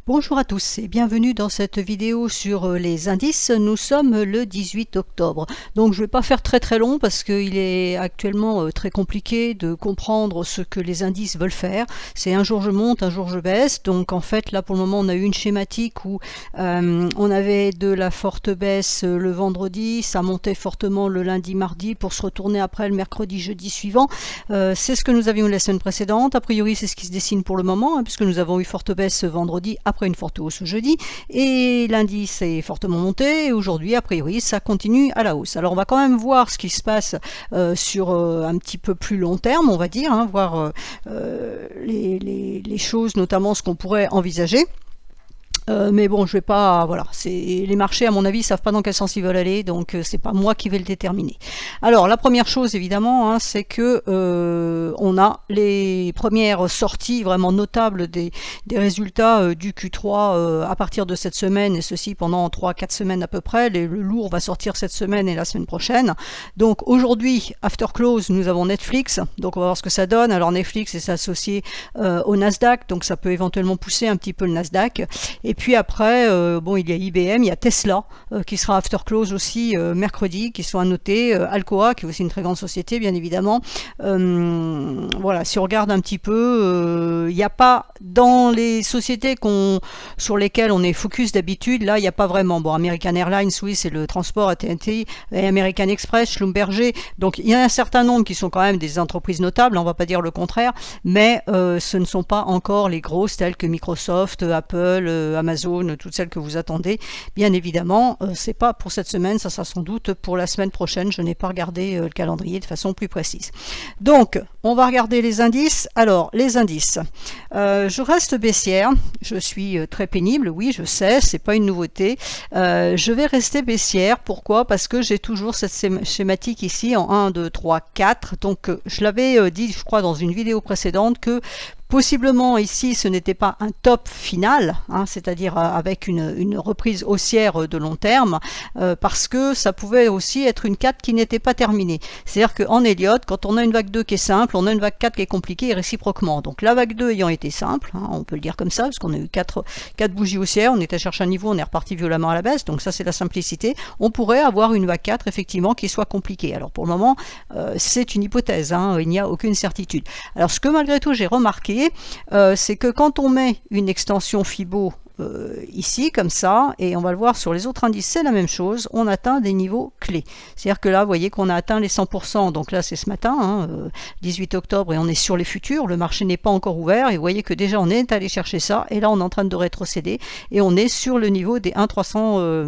Bonjour à tous et bienvenue dans cette vidéo sur les indices. Nous sommes le 18 octobre. Donc je ne vais pas faire très long parce qu'il est actuellement très compliqué de comprendre ce que les indices veulent faire. C'est un jour je monte, un jour je baisse. Donc en fait là pour le moment on a eu une schématique où on avait de la forte baisse le vendredi, ça montait fortement le lundi, mardi pour se retourner après le mercredi, jeudi suivant. C'est ce que nous avions la semaine précédente. A priori c'est ce qui se dessine pour le moment hein, puisque nous avons eu forte baisse vendredi après une forte hausse jeudi et lundi c'est fortement monté et aujourd'hui a priori ça continue à la hausse. Alors on va quand même voir ce qui se passe sur un petit peu plus long terme on va dire, hein, voir les choses, notamment ce qu'on pourrait envisager. Mais bon, je vais pas, voilà, les marchés à mon avis savent pas dans quel sens ils veulent aller, donc c'est pas moi qui vais le déterminer. Alors la première chose évidemment, hein, c'est que on a les premières sorties vraiment notables des résultats du Q3 à partir de cette semaine, et ceci pendant 3-4 semaines à peu près. Le lourd va sortir cette semaine et la semaine prochaine. Donc aujourd'hui, after close, nous avons Netflix, donc on va voir ce que ça donne. Alors Netflix est associé au Nasdaq, donc ça peut éventuellement pousser un petit peu le Nasdaq. Et puis après, bon, il y a IBM, il y a Tesla qui sera after close aussi mercredi, qui sont à noter, Alcoa qui est aussi une très grande société bien évidemment. Voilà, si on regarde un petit peu, il n'y a pas dans les sociétés sur lesquelles on est focus d'habitude, là il n'y a pas vraiment. Bon, American Airlines, oui, c'est le transport AT&T, American Express, Schlumberger, donc il y a un certain nombre qui sont quand même des entreprises notables, on ne va pas dire le contraire, mais ce ne sont pas encore les grosses telles que Microsoft, Apple, Amazon, toutes celles que vous attendez. Bien évidemment, c'est pas pour cette semaine, ça sera sans doute pour la semaine prochaine. Je n'ai pas regardé le calendrier de façon plus précise. Donc, on va regarder les indices. Alors, les indices. Je reste baissière. Je suis très pénible, oui, je sais, c'est pas une nouveauté. Je vais rester baissière. Pourquoi? Parce que j'ai toujours cette schématique ici en 1, 2, 3, 4. Donc, je l'avais dit, je crois, dans une vidéo précédente que possiblement ici ce n'était pas un top final, hein, c'est-à-dire avec une reprise haussière de long terme, parce que ça pouvait aussi être une 4 qui n'était pas terminée. C'est-à-dire qu'en Elliott, quand on a une vague 2 qui est simple, on a une vague 4 qui est compliquée et réciproquement. Donc la vague 2 ayant été simple, hein, on peut le dire comme ça, parce qu'on a eu 4 bougies haussières, on était chercher un niveau, on est reparti violemment à la baisse, donc ça c'est la simplicité. On pourrait avoir une vague 4 effectivement qui soit compliquée. Alors pour le moment, c'est une hypothèse, hein, il n'y a aucune certitude. Alors ce que malgré tout j'ai remarqué, c'est que quand on met une extension Fibo ici comme ça, et on va le voir sur les autres indices, c'est la même chose, on atteint des niveaux clés. C'est-à-dire que là, vous voyez qu'on a atteint les 100%, donc là c'est ce matin, hein, 18 octobre, et on est sur les futurs, le marché n'est pas encore ouvert, et vous voyez que déjà on est allé chercher ça, et là on est en train de rétrocéder, et on est sur le niveau des 1,300...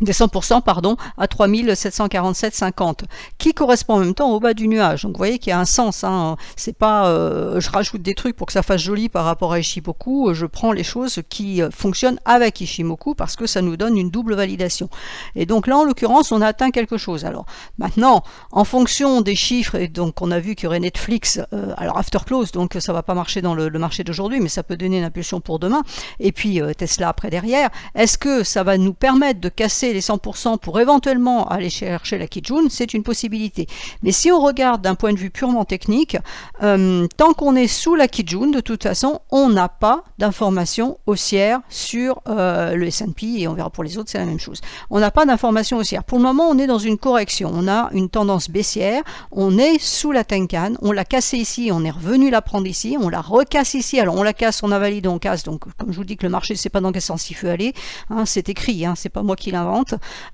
des 100% pardon, à 3747,50 qui correspond en même temps au bas du nuage. Donc vous voyez qu'il y a un sens, hein. C'est pas je rajoute des trucs pour que ça fasse joli par rapport à Ishimoku, je prends les choses qui fonctionnent avec Ishimoku parce que ça nous donne une double validation. Et donc là en l'occurrence on a atteint quelque chose. Alors maintenant en fonction des chiffres, et donc on a vu qu'il y aurait Netflix alors after close, donc ça va pas marcher dans le marché d'aujourd'hui, mais ça peut donner une impulsion pour demain, et puis Tesla après derrière. Est-ce que ça va nous permettre de casser les 100% pour éventuellement aller chercher la Kijun? C'est une possibilité. Mais si on regarde d'un point de vue purement technique, tant qu'on est sous la Kijun, de toute façon, on n'a pas d'information haussière sur le S&P, et on verra pour les autres, c'est la même chose. On n'a pas d'information haussière. Pour le moment, on est dans une correction. On a une tendance baissière. On est sous la Tenkan. On l'a cassé ici. On est revenu la prendre ici. On la recasse ici. Alors, on la casse, on a validé, on casse. Donc, comme je vous dis que le marché, c'est pas dans quel sens il faut aller. Hein, c'est écrit, hein, c'est pas moi qui l'invente.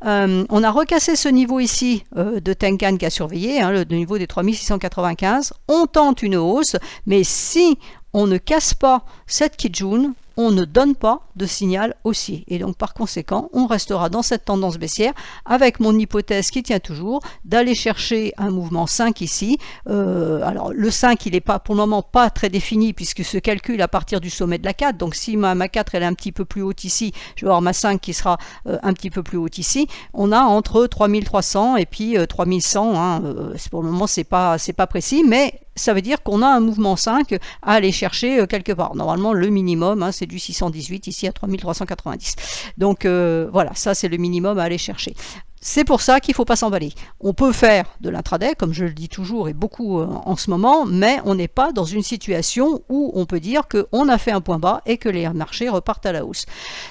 On a recassé ce niveau ici de Tenkan qui a surveillé, hein, le niveau des 3695. On tente une hausse, mais si on ne casse pas cette Kijun, on ne donne pas de signal haussier. Et donc par conséquent, on restera dans cette tendance baissière avec mon hypothèse qui tient toujours d'aller chercher un mouvement 5 ici. Alors le 5, il n'est pas pour le moment pas très défini puisque se calcule à partir du sommet de la 4. Donc si ma 4 elle est un petit peu plus haute ici, je vais avoir ma 5 qui sera un petit peu plus haute ici. On a entre 3300 et puis 3100. Hein, pour le moment, c'est pas précis, mais ça veut dire qu'on a un mouvement 5 à aller chercher quelque part. Normalement, le minimum, hein, c'est du 618 ici à 3390. Donc voilà, ça c'est le minimum à aller chercher. C'est pour ça qu'il ne faut pas s'emballer. On peut faire de l'intraday, comme je le dis toujours et beaucoup en ce moment, mais on n'est pas dans une situation où on peut dire qu'on a fait un point bas et que les marchés repartent à la hausse.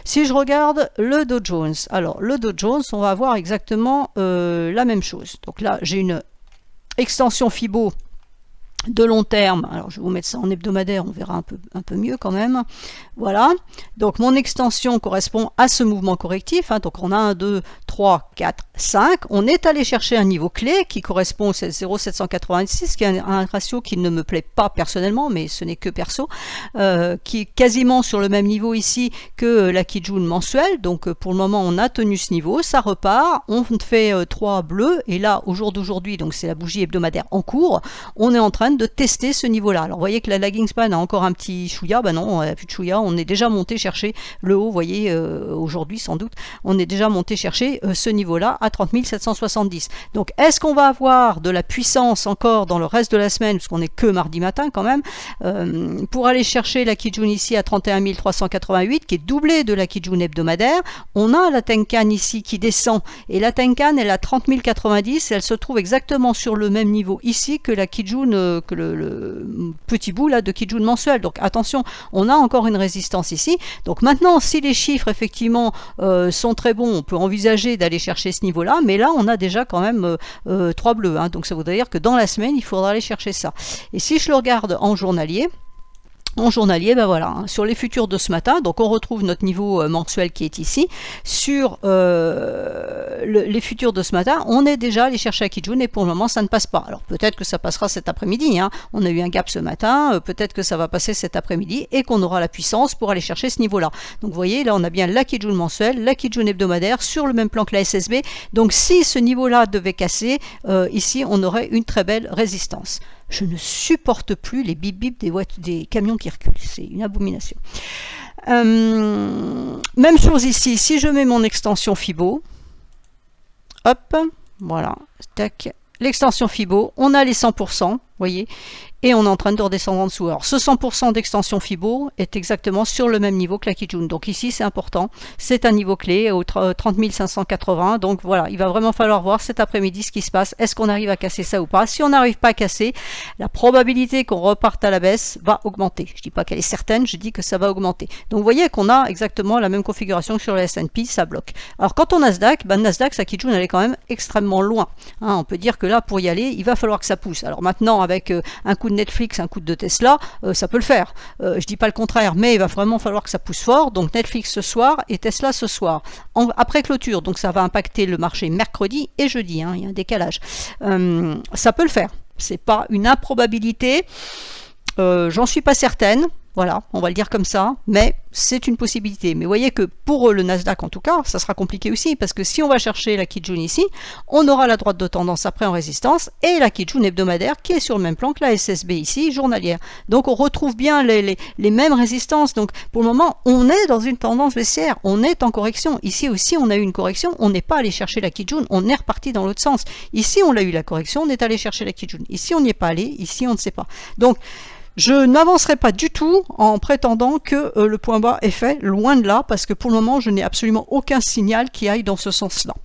Si je regarde le Dow Jones, alors le Dow Jones, on va avoir exactement la même chose. Donc là, j'ai une extension Fibo de long terme. Alors je vais vous mettre ça en hebdomadaire, on verra un peu mieux quand même. Voilà, donc mon extension correspond à ce mouvement correctif, hein. Donc on a 1, 2, 3, 4, 5. On est allé chercher un niveau clé qui correspond au 0,786, qui est un ratio qui ne me plaît pas personnellement, mais ce n'est que perso, qui est quasiment sur le même niveau ici que la Kijun mensuelle. Donc pour le moment on a tenu ce niveau, ça repart, on fait 3 bleus, et là au jour d'aujourd'hui, donc c'est la bougie hebdomadaire en cours, on est en train de tester ce niveau-là. Alors vous voyez que la lagging span a encore un petit chouïa, ben non, on n'a plus de chouïa, on est déjà monté chercher le haut, vous voyez, aujourd'hui sans doute, on est déjà monté chercher ce niveau-là à 30 770. Donc est-ce qu'on va avoir de la puissance encore dans le reste de la semaine, parce qu'on n'est que mardi matin quand même, pour aller chercher la Kijun ici à 31 388, qui est doublée de la Kijun hebdomadaire. On a la Tenkan ici qui descend, et la Tenkan elle a 30 090, elle se trouve exactement sur le même niveau ici que la Kijun, que le petit bout là de Kijun mensuel. Donc attention, on a encore une résistance ici. Donc maintenant, si les chiffres effectivement sont très bons, on peut envisager d'aller chercher ce niveau-là, mais là on a déjà quand même 3 bleus, hein. Donc ça voudrait dire que dans la semaine, il faudra aller chercher ça. Et si je le regarde en journalier, ben voilà, hein, sur les futurs de ce matin, donc on retrouve notre niveau mensuel qui est ici. Sur les futurs de ce matin, on est déjà allé chercher à Kijun et pour le moment ça ne passe pas. Alors peut-être que ça passera cet après-midi, hein. On a eu un gap ce matin, peut-être que ça va passer cet après-midi et qu'on aura la puissance pour aller chercher ce niveau-là. Donc vous voyez, là on a bien la Kijun mensuelle, la Kijun hebdomadaire sur le même plan que la SSB. Donc si ce niveau-là devait casser, ici on aurait une très belle résistance. Je ne supporte plus les bip-bip des camions qui reculent. C'est une abomination. Même chose ici. Si je mets mon extension Fibo, hop, voilà, tac, l'extension Fibo, on a les 100%, voyez, et on est en train de redescendre en dessous. Alors ce 100% d'extension Fibo est exactement sur le même niveau que la Kijun. Donc ici c'est important, c'est un niveau clé au 30 580. Donc voilà, il va vraiment falloir voir cet après-midi ce qui se passe. Est-ce qu'on arrive à casser ça ou pas? Si on n'arrive pas à casser, la probabilité qu'on reparte à la baisse va augmenter. Je ne dis pas qu'elle est certaine, je dis que ça va augmenter. Donc vous voyez qu'on a exactement la même configuration que sur le S&P, ça bloque. Alors quant au Nasdaq, Nasdaq, sa Kijun elle est quand même extrêmement loin, hein. On peut dire que là pour y aller, il va falloir que ça pousse. Alors maintenant avec un coup de Netflix, un coup de Tesla, ça peut le faire. Je dis pas le contraire, mais il va vraiment falloir que ça pousse fort. Donc Netflix ce soir et Tesla ce soir. Après clôture, donc ça va impacter le marché mercredi et jeudi, hein, il y a un décalage. Ça peut le faire. C'est pas une improbabilité. J'en suis pas certaine. Voilà, on va le dire comme ça, mais c'est une possibilité. Mais vous voyez que pour le Nasdaq en tout cas, ça sera compliqué aussi, parce que si on va chercher la Kijun ici, on aura la droite de tendance après en résistance, et la Kijun hebdomadaire qui est sur le même plan que la SSB ici, journalière. Donc on retrouve bien les mêmes résistances. Donc pour le moment, on est dans une tendance baissière, on est en correction. Ici aussi, on a eu une correction, on n'est pas allé chercher la Kijun, on est reparti dans l'autre sens. Ici, on l'a eu la correction, on est allé chercher la Kijun. Ici, on n'y est pas allé, ici, on ne sait pas. Donc, je n'avancerai pas du tout en prétendant que le point bas est fait, loin de là, parce que pour le moment, je n'ai absolument aucun signal qui aille dans ce sens-là.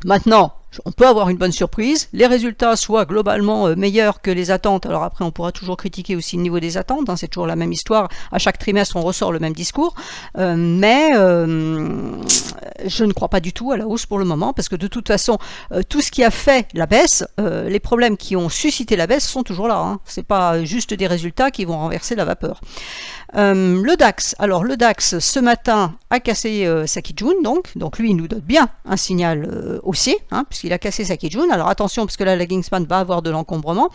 Maintenant, on peut avoir une bonne surprise, les résultats soient globalement meilleurs que les attentes. Alors après, on pourra toujours critiquer aussi le niveau des attentes, hein, c'est toujours la même histoire. À chaque trimestre, on ressort le même discours. Mais je ne crois pas du tout à la hausse pour le moment, parce que de toute façon, tout ce qui a fait la baisse, les problèmes qui ont suscité la baisse sont toujours là, hein. C'est pas juste des résultats qui vont renverser la vapeur. Le DAX, alors le DAX ce matin a cassé sa Kijun, donc lui il nous donne bien un signal haussier, hein, puisqu'il a cassé sa Kijun. Alors attention, parce que là la lagging span va avoir de l'encombrement.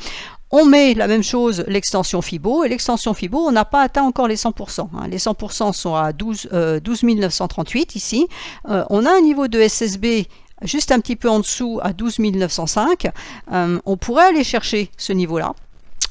On met la même chose, l'extension Fibo, et l'extension Fibo, on n'a pas atteint encore les 100%. Hein. Les 100% sont à 12 938 ici. On a un niveau de SSB juste un petit peu en dessous à 12 905. On pourrait aller chercher ce niveau-là.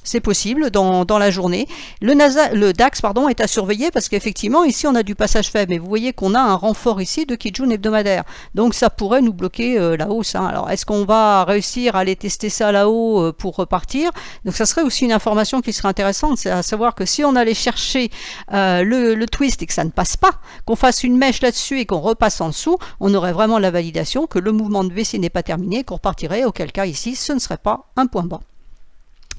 c'est possible dans la journée. Le DAX pardon, est à surveiller parce qu'effectivement ici on a du passage faible, mais vous voyez qu'on a un renfort ici de Kijun hebdomadaire, donc ça pourrait nous bloquer la hausse, hein. Alors est-ce qu'on va réussir à aller tester ça là-haut pour repartir? Donc ça serait aussi une information qui serait intéressante, c'est à savoir que si on allait chercher le twist et que ça ne passe pas, qu'on fasse une mèche là-dessus et qu'on repasse en dessous, on aurait vraiment la validation que le mouvement de baissier n'est pas terminé, qu'on repartirait, auquel cas ici ce ne serait pas un point bas.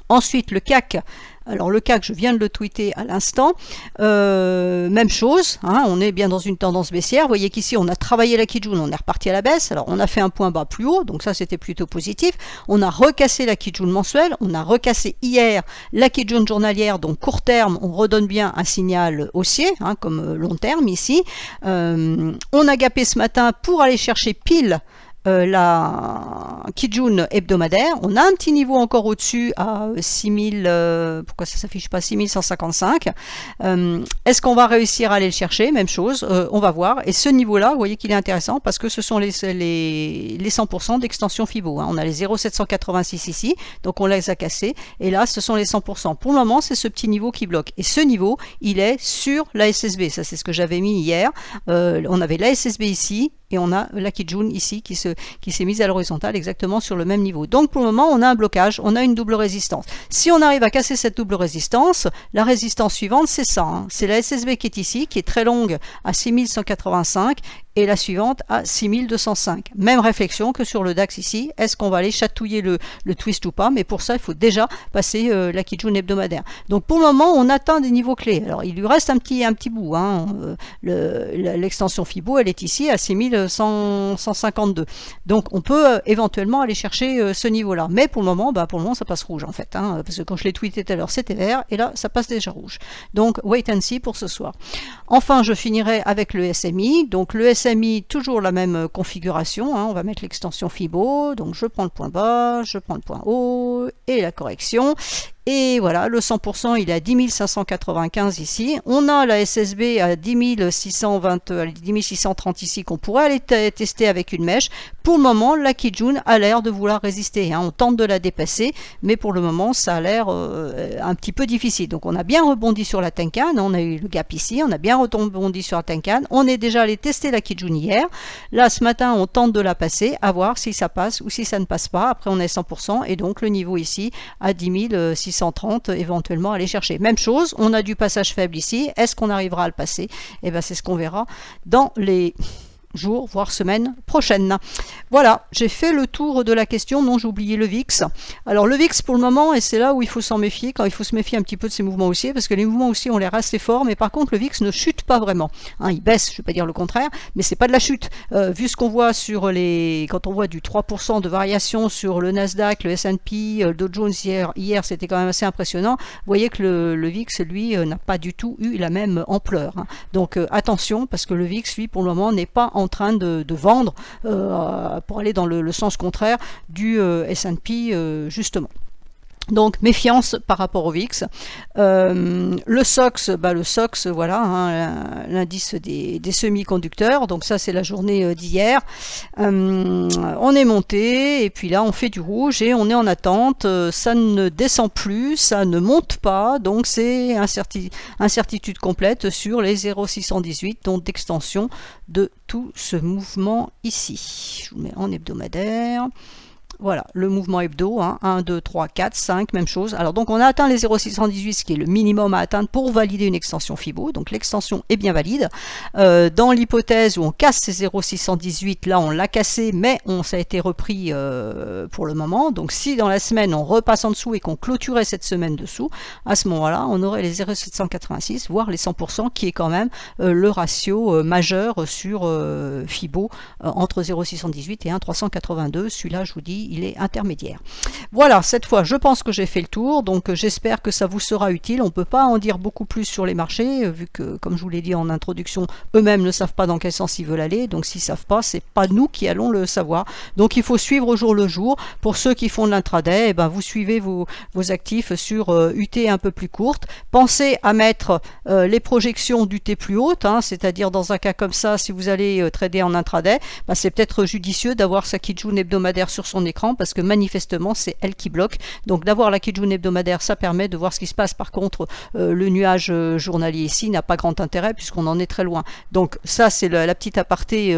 Ensuite, le CAC, alors le CAC, je viens de le tweeter à l'instant, même chose, hein, on est bien dans une tendance baissière. Vous voyez qu'ici, on a travaillé la Kijun, on est reparti à la baisse. Alors, on a fait un point bas plus haut, donc ça, c'était plutôt positif. On a recassé la Kijun mensuelle, on a recassé hier la Kijun journalière, donc court terme, on redonne bien un signal haussier, hein, comme long terme ici. On a gapé ce matin pour aller chercher pile la Kijun hebdomadaire. On a un petit niveau encore au-dessus à 6000, pourquoi ça s'affiche pas, 6155. Est-ce qu'on va réussir à aller le chercher? Même chose, on va voir. Et ce niveau-là, vous voyez qu'il est intéressant parce que ce sont les 100% d'extension Fibo, hein. On a les 0,786 ici, donc on les a cassés. Et là, ce sont les 100%. Pour le moment, c'est ce petit niveau qui bloque. Et ce niveau, il est sur la SSB. Ça, c'est ce que j'avais mis hier. On avait la SSB ici, et on a la Kijun ici qui s'est mise à l'horizontale exactement sur le même niveau. Donc pour le moment, on a un blocage, on a une double résistance. Si on arrive à casser cette double résistance, la résistance suivante, c'est ça, hein. C'est la SSB qui est ici, qui est très longue à 6185, et la suivante à 6205. Même réflexion que sur le DAX ici. Est-ce qu'on va aller chatouiller le twist ou pas? Mais pour ça, il faut déjà passer la Kijun hebdomadaire. Donc pour le moment, on atteint des niveaux clés. Alors il lui reste un petit bout, hein. L'extension Fibo, elle est ici à 6152. Donc on peut éventuellement aller chercher ce niveau-là. Mais pour le moment, ça passe rouge en fait, hein, parce que quand je l'ai tweeté tout à l'heure, c'était vert, et là, ça passe déjà rouge. Donc wait and see pour ce soir. Enfin, je finirai avec le SMI. Donc le SMI, toujours la même configuration, hein. On va mettre l'extension Fibo. Donc je prends le point bas, je prends le point haut et la correction. Et voilà, le 100%, il est à 10 595 ici. On a la SSB à 10 630 ici qu'on pourrait aller tester avec une mèche. Pour le moment, la Kijun a l'air de vouloir résister, hein. On tente de la dépasser, mais pour le moment, ça a l'air un petit peu difficile. Donc on a bien rebondi sur la Tenkan, on a eu le gap ici, on a bien rebondi sur la Tenkan. On est déjà allé tester la Kijun hier. Là, ce matin, on tente de la passer, à voir si ça passe ou si ça ne passe pas. Après, on est 100%, et donc le niveau ici à 10 630 éventuellement aller chercher. Même chose, on a du passage faible ici. Est-ce qu'on arrivera à le passer? Eh bien, c'est ce qu'on verra dans les jours, voire semaines prochaines. Voilà, j'ai fait le tour de la question. Non, j'ai oublié le VIX. Alors le VIX pour le moment, et c'est là où il faut s'en méfier, quand il faut se méfier un petit peu de ces mouvements haussiers, parce que les mouvements haussiers ont l'air assez forts, mais par contre le VIX ne chute pas vraiment, hein. Il baisse, je ne vais pas dire le contraire, mais c'est pas de la chute. Vu ce qu'on voit sur quand on voit du 3% de variation sur le Nasdaq, le S&P, le Dow Jones hier c'était quand même assez impressionnant. Vous voyez que le VIX, lui, n'a pas du tout eu la même ampleur, hein. Donc attention, parce que le VIX, lui, pour le moment, n'est pas en train de vendre pour aller dans le sens contraire du S&P justement. Donc méfiance par rapport au VIX. Le SOX, le SOX, voilà, hein, l'indice des semi-conducteurs. Donc ça c'est la journée d'hier. On est monté et puis là on fait du rouge et on est en attente. Ça ne descend plus, ça ne monte pas. Donc c'est incertitude complète sur les 0,618, donc d'extension de tout ce mouvement ici. Je vous mets en hebdomadaire. Voilà, le mouvement hebdo, hein, 1, 2, 3, 4, 5, même chose. Alors donc on a atteint les 0,618, ce qui est le minimum à atteindre pour valider une extension Fibo. Donc l'extension est bien valide. Dans l'hypothèse où on casse ces 0,618, là on l'a cassé, mais ça a été repris pour le moment. Donc si dans la semaine on repasse en dessous et qu'on clôturait cette semaine dessous, à ce moment-là on aurait les 0,786, voire les 100%, qui est quand même le ratio majeur sur Fibo entre 0,618 et 1,382. Celui-là, je vous dis, il est intermédiaire. Voilà, cette fois je pense que j'ai fait le tour, donc j'espère que ça vous sera utile. On ne peut pas en dire beaucoup plus sur les marchés, vu que, comme je vous l'ai dit en introduction, eux-mêmes ne savent pas dans quel sens ils veulent aller, donc s'ils ne savent pas, c'est pas nous qui allons le savoir. Donc il faut suivre au jour le jour. Pour ceux qui font de l'intraday, vous suivez vos actifs sur UT un peu plus courte. Pensez à mettre les projections d'UT plus hautes, hein, c'est-à-dire dans un cas comme ça, si vous allez trader en intraday, c'est peut-être judicieux d'avoir sa Kijun hebdomadaire sur son écran écran parce que manifestement c'est elle qui bloque. Donc d'avoir la Kijun hebdomadaire, ça permet de voir ce qui se passe. Par contre, le nuage journalier ici n'a pas grand intérêt puisqu'on en est très loin. Donc ça c'est la petite aparté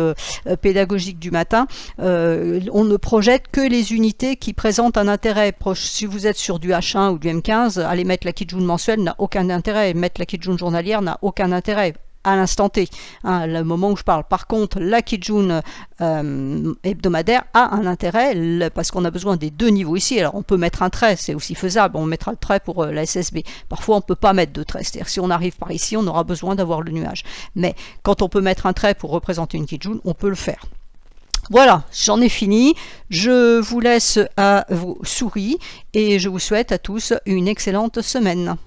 pédagogique du matin. On ne projette que les unités qui présentent un intérêt. Si vous êtes sur du H1 ou du M15, aller mettre la Kijun mensuelle n'a aucun intérêt. Mettre la Kijun journalière n'a aucun intérêt à l'instant T, hein, le moment où je parle. Par contre, la Kijun hebdomadaire a un intérêt parce qu'on a besoin des deux niveaux ici. Alors on peut mettre un trait, c'est aussi faisable, on mettra le trait pour la SSB. Parfois on ne peut pas mettre de trait, c'est-à-dire si on arrive par ici, on aura besoin d'avoir le nuage. Mais quand on peut mettre un trait pour représenter une Kijun, on peut le faire. Voilà, j'en ai fini. Je vous laisse à vos souris et je vous souhaite à tous une excellente semaine.